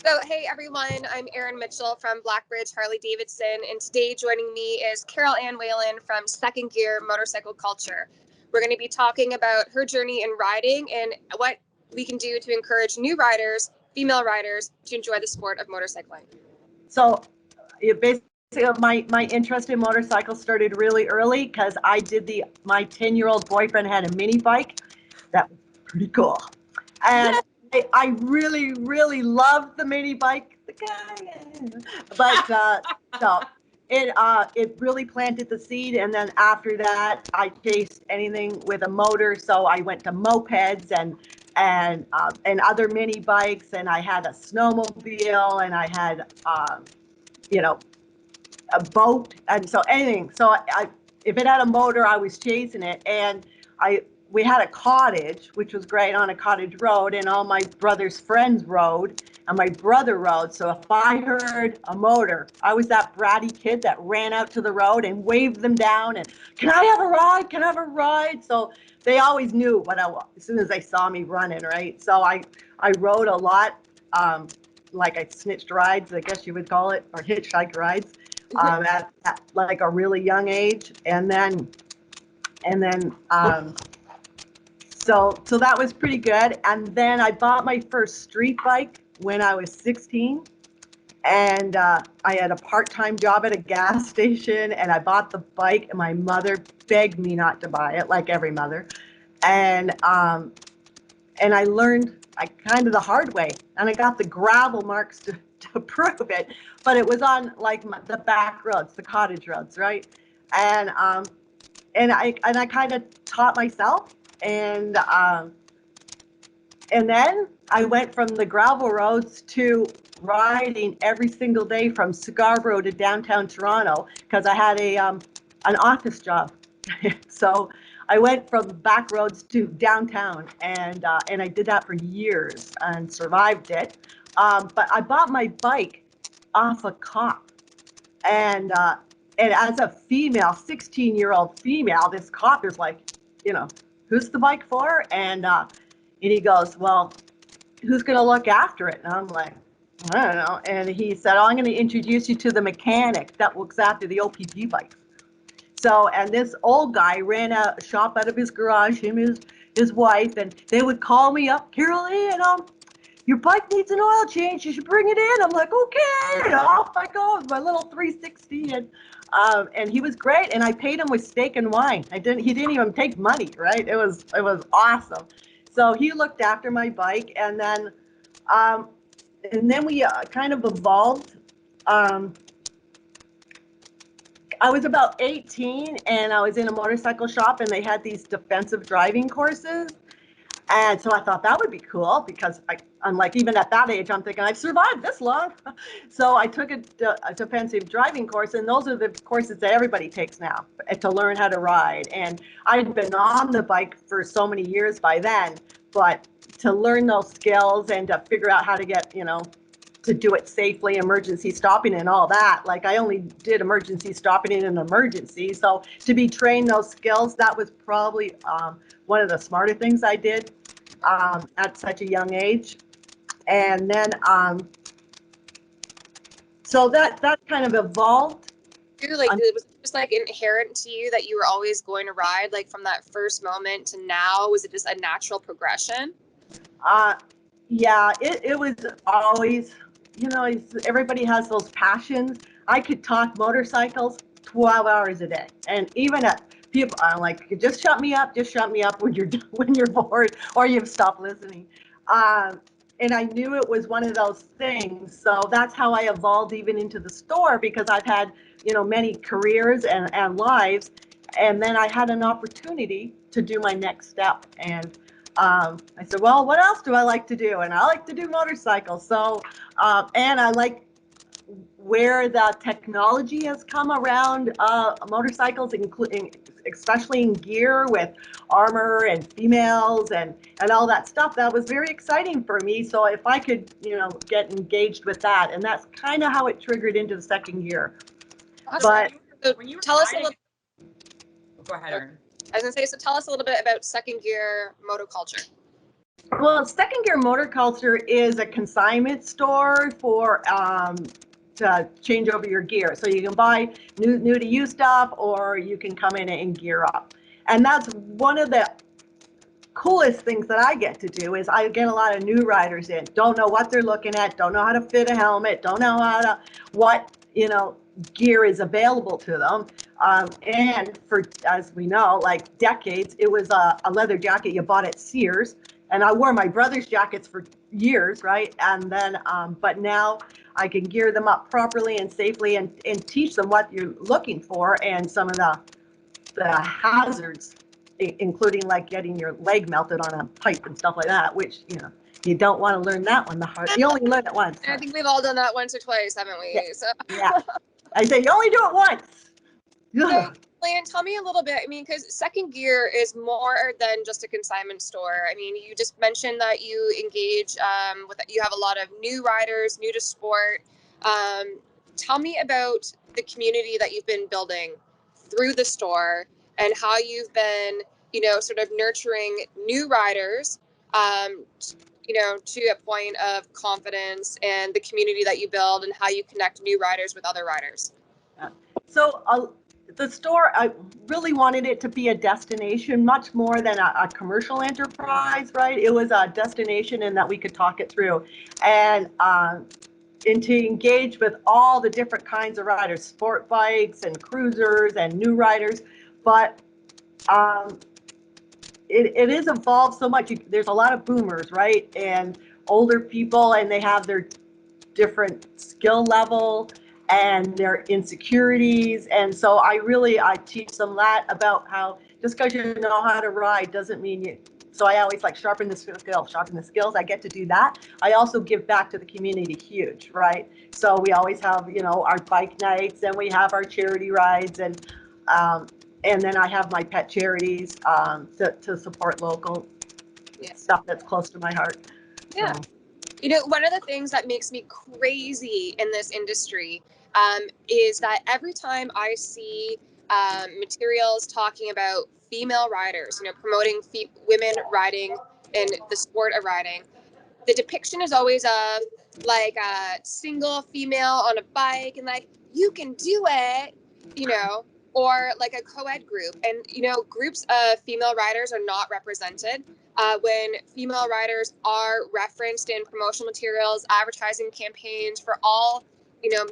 So, hey everyone, I'm Erin Mitchell from Blackbridge, Harley-Davidson, and today joining me is Carol Ann Whalen from Second Gear Motorcycle Culture. We're going to be talking about her journey in riding and what we can do to encourage new riders, female riders, to enjoy the sport of motorcycling. So, basically, my interest in motorcycles started really early because my 10-year-old boyfriend had a mini bike that was pretty cool. And I really, really loved the mini bike. But no, it really planted the seed. And then after that, I chased anything with a motor. So I went to mopeds and other mini bikes, and I had a snowmobile, and I had a boat, and so anything. So if it had a motor, I was chasing it, and we had a cottage, which was great, on a cottage road, and all my brother's friends rode, and my brother rode. So if I heard a motor, I was that bratty kid that ran out to the road and waved them down, and can I have a ride? Can I have a ride? So they always knew what I was as soon as they saw me running, right? So I rode a lot, like I snitched rides, I guess you would call it, or hitchhike rides. At like a really young age, and then so that was pretty good. And then I bought my first street bike when I was 16, and I had a part-time job at a gas station, and I bought the bike, and my mother begged me not to buy it, like every mother, and I learned kind of the hard way, and I got the gravel marks to prove it, but it was on like the back roads, the cottage roads, right? And I kind of taught myself, and then I went from the gravel roads to riding every single day from Scarborough to downtown Toronto because I had an office job. So I went from back roads to downtown, and I did that for years and survived it. But I bought my bike off a cop, and as a female, 16-year-old female, this cop is like, who's the bike for? And he goes, well, who's going to look after it? And I'm like, I don't know. And he said, oh, I'm going to introduce you to the mechanic that looks after the OPG bikes. So, and this old guy ran a shop out of his garage, him and his wife, and they would call me up, Carol Ann, your bike needs an oil change, you should bring it in. I'm like, okay, and off I go with my little 360, and he was great, and I paid him with steak and wine. He didn't even take money, right? It was awesome. So he looked after my bike, and then we kind of evolved. I was about 18, and I was in a motorcycle shop, and they had these defensive driving courses. And so I thought that would be cool because I'm like, even at that age, I'm thinking I've survived this long. So I took a defensive driving course, and those are the courses that everybody takes now to learn how to ride. And I'd been on the bike for so many years by then, but to learn those skills and to figure out how to get, to do it safely, emergency stopping and all that. Like I only did emergency stopping in an emergency. So to be trained those skills, that was probably one of the smarter things I did at such a young age. And then, so that kind of evolved. Like, it was just like inherent to you that you were always going to ride, like from that first moment to now? Was it just a natural progression? Yeah, it was always, everybody has those passions. I could talk motorcycles 12 hours a day. And even at people, I'm like, just shut me up when you're bored or you've stopped listening. And I knew it was one of those things. So that's how I evolved even into the store, because I've had, many careers and lives. And then I had an opportunity to do my next step. And I said, well, what else do I like to do? And I like to do motorcycles. So, and I like where the technology has come around motorcycles, including especially in gear with armor and females and all that stuff. That was very exciting for me. So if I could, get engaged with that, and that's kind of how it triggered into the Second Gear. Awesome. But when you tell us a little. Go ahead, Erin. I was going to say, so tell us a little bit about Second Gear motoculture. Well, Second Gear Motor Culture is a consignment store for to change over your gear. So you can buy new to you stuff, or you can come in and gear up. And that's one of the coolest things that I get to do is I get a lot of new riders in, don't know what they're looking at, don't know how to fit a helmet, don't know how to what gear is available to them. And for, as we know, like decades, it was a leather jacket you bought at Sears, and I wore my brother's jackets for years, right? And then but now I can gear them up properly and safely, and teach them what you're looking for and some of the hazards, including like getting your leg melted on a pipe and stuff like that, which you don't want to learn that one the hard. You only learn it once. I think we've all done that once or twice, haven't we? Yeah. So Yeah. I say you only do it once. so, Lan, tell me a little bit. I mean, because Second Gear is more than just a consignment store. I mean, you just mentioned that you engage with, you have a lot of new riders, new to sport. Tell me about the community that you've been building through the store and how you've been, sort of nurturing new riders, to a point of confidence, and the community that you build and how you connect new riders with other riders. So the store, I really wanted it to be a destination much more than a commercial enterprise, right? It was a destination in that we could talk it through, and to engage with all the different kinds of riders, sport bikes and cruisers and new riders. But it is evolved so much. There's a lot of boomers, right? And older people, and they have their different skill level and their insecurities. And so I teach them that about how just because you know how to ride doesn't mean you. So I always like sharpen the skills. I get to do that. I also give back to the community huge, right? So we always have, our bike nights, and we have our charity rides, and then I have my pet charities to support local stuff that's close to my heart. Yeah. So. One of the things that makes me crazy in this industry is that every time I see materials talking about female riders, promoting women riding in the sport of riding, the depiction is always of like a single female on a bike and like, you can do it, or like a co-ed group. And, groups of female riders are not represented. When female riders are referenced in promotional materials, advertising campaigns for all,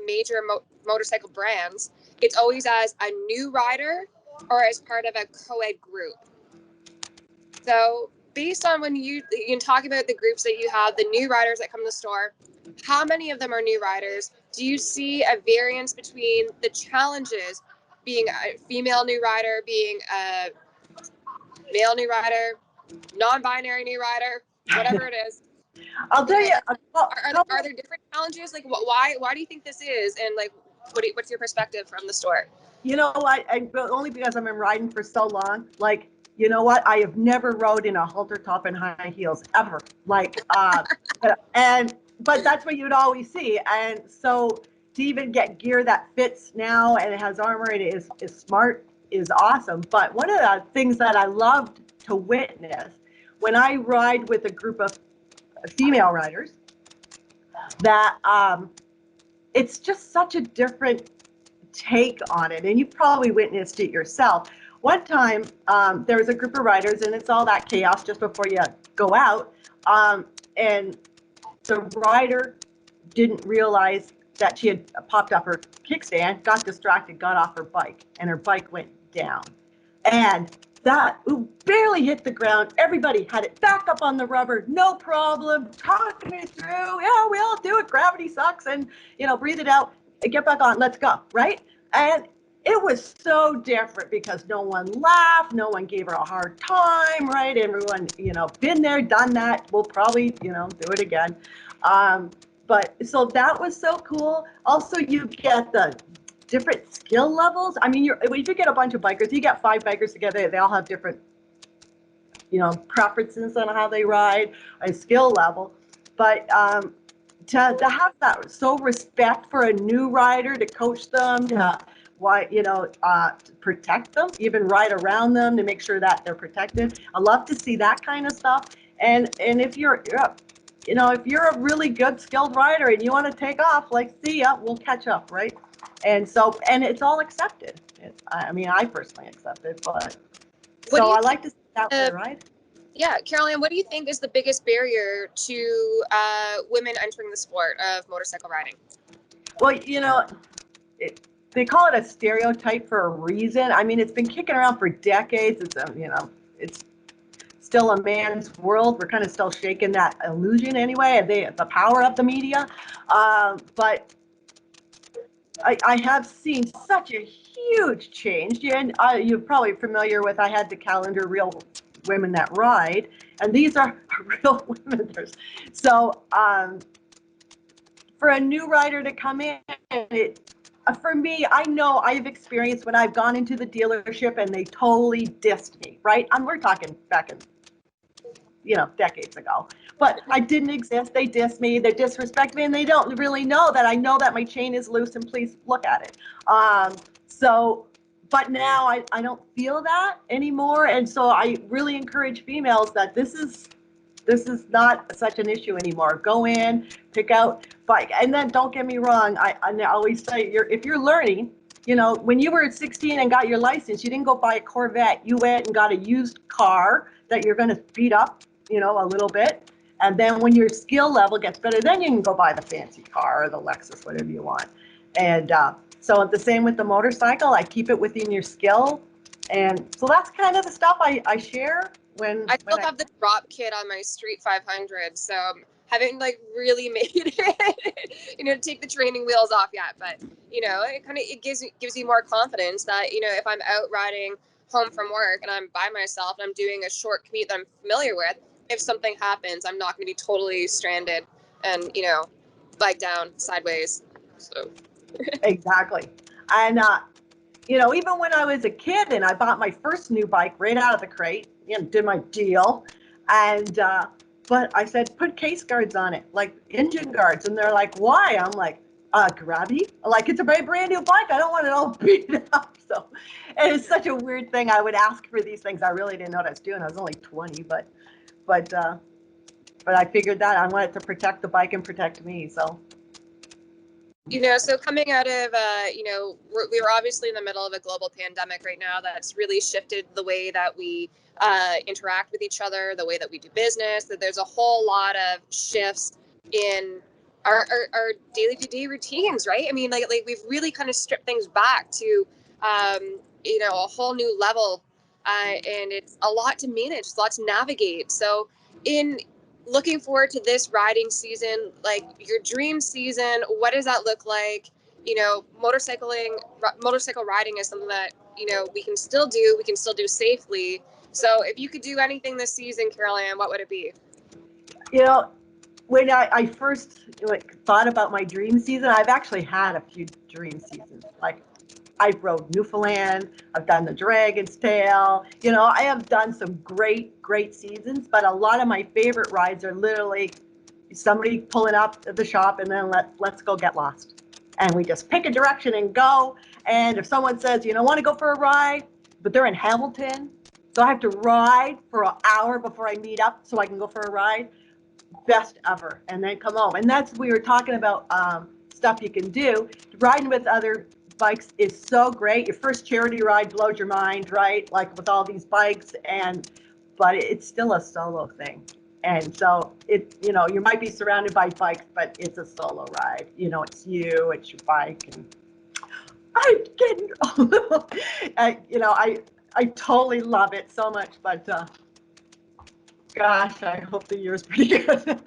major motorcycle brands, it's always as a new rider or as part of a co-ed group. So based on when you can talk about the groups that you have, the new riders that come to the store, how many of them are new riders? Do you see a variance between the challenges being a female new rider, being a male new rider, non-binary new rider, whatever it is? I'll tell you. Are there different challenges? Like, why do you think this is? And like, what's your perspective from the store? I only because I've been riding for so long. Like, you know what? I have never rode in a halter top and high heels ever. Like, but that's what you'd always see. And so to even get gear that fits now and it has armor and is smart is awesome. But one of the things that I loved to witness when I ride with a group of female riders, that it's just such a different take on it, and you probably witnessed it yourself. One time there was a group of riders, and it's all that chaos just before you go out, and the rider didn't realize that she had popped up her kickstand, got distracted, got off her bike, and her bike went down. And that barely hit the ground. Everybody had it back up on the rubber, no problem, talking me through. Yeah, we all do it. Gravity sucks, and breathe it out, get back on, let's go, right? And it was so different because no one laughed, no one gave her a hard time, right? Everyone, been there, done that. We'll probably, do it again. But so that was so cool. Also, you get the different skill levels. I mean, if you get a bunch of bikers, you get 5 bikers together, they all have different, preferences on how they ride, a skill level. But to have that respect for a new rider, to coach them, to protect them, even ride around them to make sure that they're protected. I love to see that kind of stuff. And if you're if you're a really good skilled rider and you want to take off, like, see ya, we'll catch up, right? And it's all accepted. I mean, I personally accept it, but What do so you I like to see that way, right? Yeah, Carol Ann, what do you think is the biggest barrier to women entering the sport of motorcycle riding? Well, it, they call it a stereotype for a reason. I mean, it's been kicking around for decades. It's still a man's world. We're kind of still shaking that illusion anyway, the power of the media. But I have seen such a huge change. And you're probably familiar with, I had the calendar Real Women That Ride, and these are real women. So for a new rider to come in, for me, I know I've experienced when I've gone into the dealership and they totally dissed me, right? And we're talking back in, decades ago. But I didn't exist. They dissed me, they disrespect me, and they don't really know that I know that my chain is loose and please look at it. But now I don't feel that anymore. And so I really encourage females that this is not such an issue anymore. Go in, pick out bike. And then don't get me wrong, I always say, if you're learning, when you were 16 and got your license, you didn't go buy a Corvette. You went and got a used car that you're going to speed up, a little bit. And then when your skill level gets better, then you can go buy the fancy car or the Lexus, whatever you want. And so the same with the motorcycle. I keep it within your skill. And so that's kind of the stuff I share I still have the drop kit on my Street 500, so haven't really made it, take the training wheels off yet. But it gives you more confidence that if I'm out riding home from work and I'm by myself and I'm doing a short commute that I'm familiar with, if something happens, I'm not going to be totally stranded and bike down sideways. So exactly. And even when I was a kid and I bought my first new bike right out of the crate, did my deal, and but I said put case guards on it, like engine guards, and they're like, why? I'm like, gravity. Like, it's a brand new bike. I don't want it all beat up. So, and it's such a weird thing. I would ask for these things. I really didn't know what I was doing. I was only 20, but I figured that I wanted to protect the bike and protect me. So. So coming out of, we were obviously in the middle of a global pandemic right now that's really shifted the way that we interact with each other, the way that we do business, that there's a whole lot of shifts in our daily to day routines, right? I mean, like we've really kind of stripped things back to, a whole new level, and it's a lot to manage, it's a lot to navigate. So in looking forward to this riding season, like your dream season, what does that look like? Motorcycle riding is something that, we can still do safely. So if you could do anything this season, Carol Ann, what would it be? When I first thought about my dream season, I've actually had a few dream seasons. Like, I've rode Newfoundland, I've done the Dragon's Tail, I have done some great seasons, but a lot of my favorite rides are literally somebody pulling up at the shop and then let's go get lost. And we just pick a direction and go. And if someone says, want to go for a ride, but they're in Hamilton, so I have to ride for an hour before I meet up so I can go for a ride, best ever, and then come home. And we were talking about stuff you can do. Riding with other bikes is so great. Your first charity ride blows your mind, right? Like with all these bikes, but it's still a solo thing. And so you might be surrounded by bikes, but it's a solo ride. It's you, it's your bike, and I'm getting a little, I totally love it so much, but gosh, I hope the year's pretty good.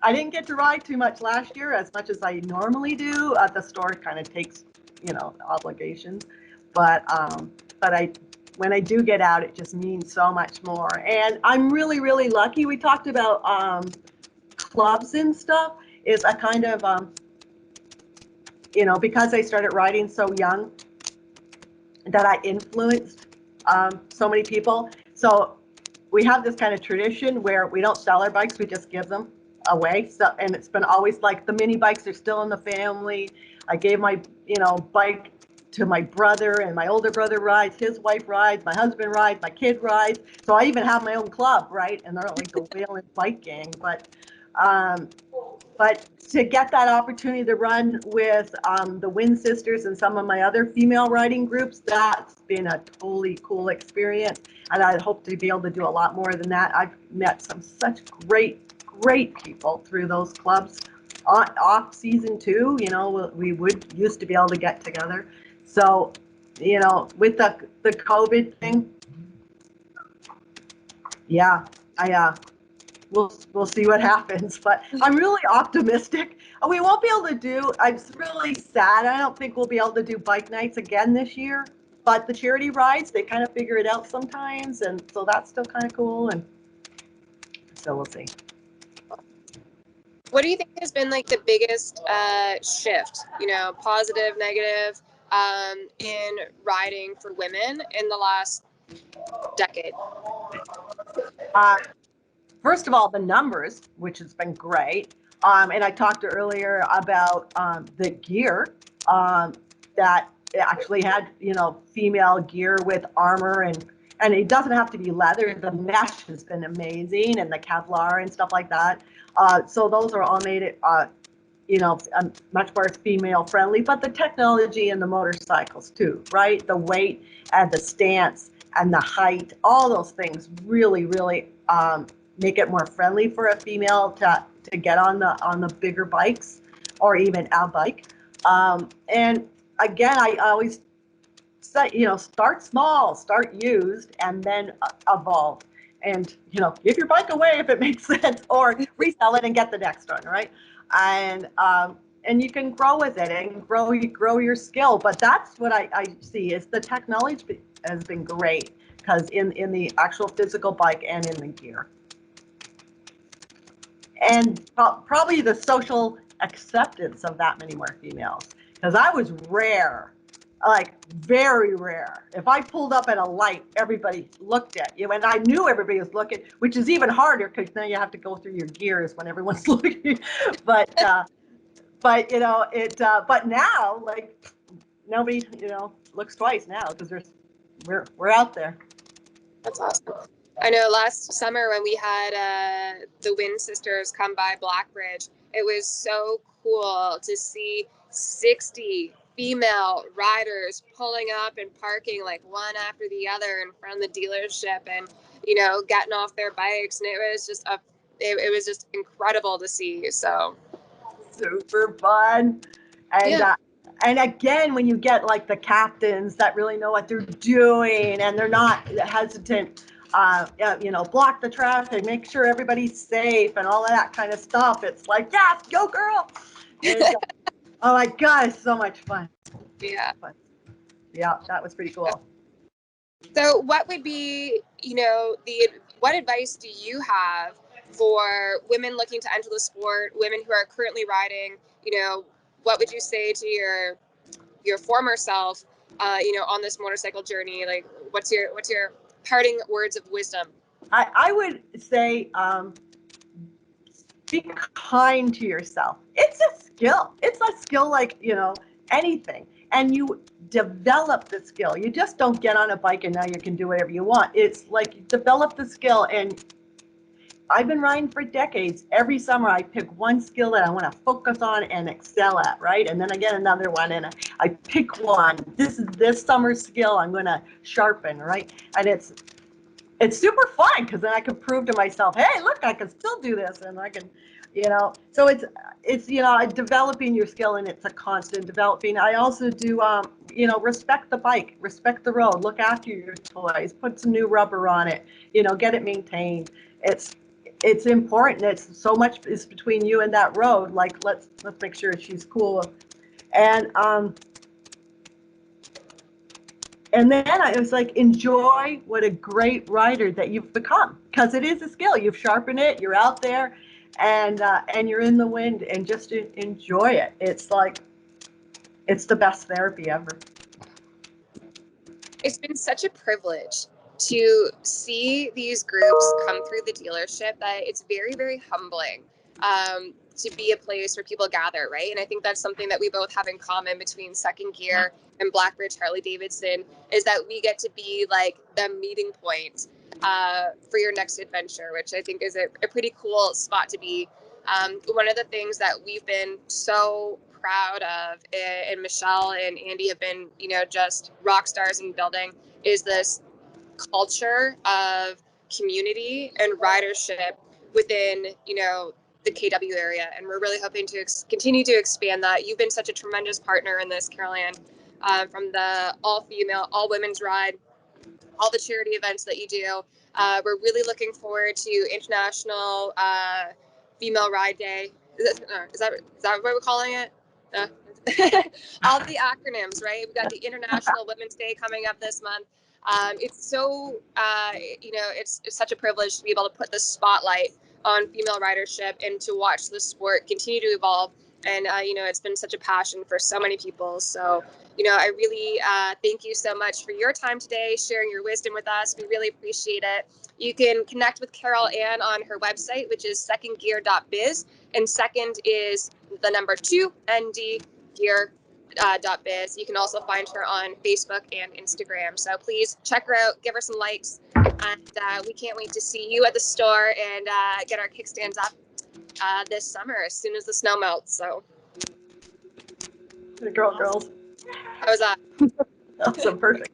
I didn't get to ride too much last year, as much as I normally do. The store kind of takes, obligations, but when I do get out, it just means so much more. And I'm really, really lucky. We talked about clubs and stuff. Is a kind of, because I started riding so young, that I influenced so many people. So we have this kind of tradition where we don't sell our bikes, we just give them away. So, and it's been always like the mini bikes are still in the family. I gave my, bike to my brother, and my older brother rides, his wife rides, my husband rides, my kid rides. So I even have my own club, right? And they're like the Whalen Bike Gang. But to get that opportunity to run with the Wynn sisters and some of my other female riding groups, that's been a totally cool experience. And I hope to be able to do a lot more than that. I've met such great people through those clubs. Off season too, we would used to be able to get together. So, with the COVID thing, yeah, we'll see what happens, but I'm really optimistic. We won't be able to do, I'm really sad, I don't think we'll be able to do bike nights again this year, but the charity rides, they kind of figure it out sometimes, and so that's still kind of cool, and so we'll see. What do you think has been like the biggest shift, positive, negative, in riding for women in the last decade? First of all, the numbers, which has been great. And I talked earlier about the gear that actually had, female gear with armor, and it doesn't have to be leather. The mesh has been amazing, and the Kevlar and stuff like that. So those are all made it, much more female friendly. But the technology and the motorcycles too, right? The weight and the stance and the height, all those things really, really make it more friendly for a female to get on the bigger bikes, or even a bike. And again, I always say, start small, start used, and then evolve. And give your bike away if it makes sense, or resell it and get the next one, right? And you can grow with it and grow your skill. But that's what I see is the technology has been great, because in the actual physical bike and in the gear. And probably the social acceptance of that many more females, because I was rare, like very rare. If I pulled up at a light, everybody looked at you, and I knew everybody was looking, which is even harder because then you have to go through your gears when everyone's looking. But but now, like, nobody looks twice now, because we're out there. That's awesome. I know last summer when we had the Wynn sisters come by Blackbridge, it was so cool to see 60 female riders pulling up and parking like one after the other in front of the dealership, and getting off their bikes, and it was just it was just incredible to see. So super fun. And yeah. And again, when you get like the captains that really know what they're doing, and they're not hesitant, block the traffic, make sure everybody's safe, and all of that kind of stuff. It's like, yes, go girl. And, oh my God, it's so much fun. Yeah. Yeah, that was pretty cool. So what would be, what advice do you have for women looking to enter the sport, women who are currently riding? What would you say to your former self, on this motorcycle journey? Like, what's your parting words of wisdom? I would say, be kind to yourself. It's a skill. It's a skill like, anything. And you develop the skill. You just don't get on a bike and now you can do whatever you want. It's like you develop the skill. And I've been riding for decades. Every summer I pick one skill that I want to focus on and excel at, right? And then I get another one and I pick one. This is this summer's skill I'm going to sharpen, right? And it's super fun, because then I can prove to myself, hey, look, I can still do this, and I can, so it's developing your skill, and it's a constant developing. I also do, respect the bike, respect the road, look after your toys, put some new rubber on it, get it maintained. It's important. It's so much is between you and that road. Like, let's make sure she's cool. And then I was like, enjoy what a great rider that you've become, because it is a skill. You've sharpened it. You're out there, and you're in the wind, and just enjoy it. It's like, it's the best therapy ever. It's been such a privilege to see these groups come through the dealership that it's very, very humbling. to be a place where people gather, right? And I think that's something that we both have in common between Second Gear and Blackbridge Harley-Davidson, is that we get to be like the meeting point for your next adventure, which I think is a pretty cool spot to be. One of the things that we've been so proud of, and Michelle and Andy have been, just rock stars in building, is this culture of community and ridership within, the KW area. And we're really hoping to continue to expand that. You've been such a tremendous partner in this, Carol Ann, from the all-female, all-women's ride, all the charity events that you do. We're really looking forward to International Female Ride Day. Is that what we're calling it? All the acronyms, right? We've got the International Women's Day coming up this month. It's so, it's such a privilege to be able to put the spotlight on female ridership and to watch the sport continue to evolve. And, it's been such a passion for so many people. So, I really thank you so much for your time today, sharing your wisdom with us. We really appreciate it. You can connect with Carol Ann on her website, which is secondgear.biz. And second is the number 2, ndgear.biz. You can also find her on Facebook and Instagram. So please check her out, give her some likes. And we can't wait to see you at the store and get our kickstands up this summer as soon as the snow melts. So, Girls. how was that? Awesome, perfect.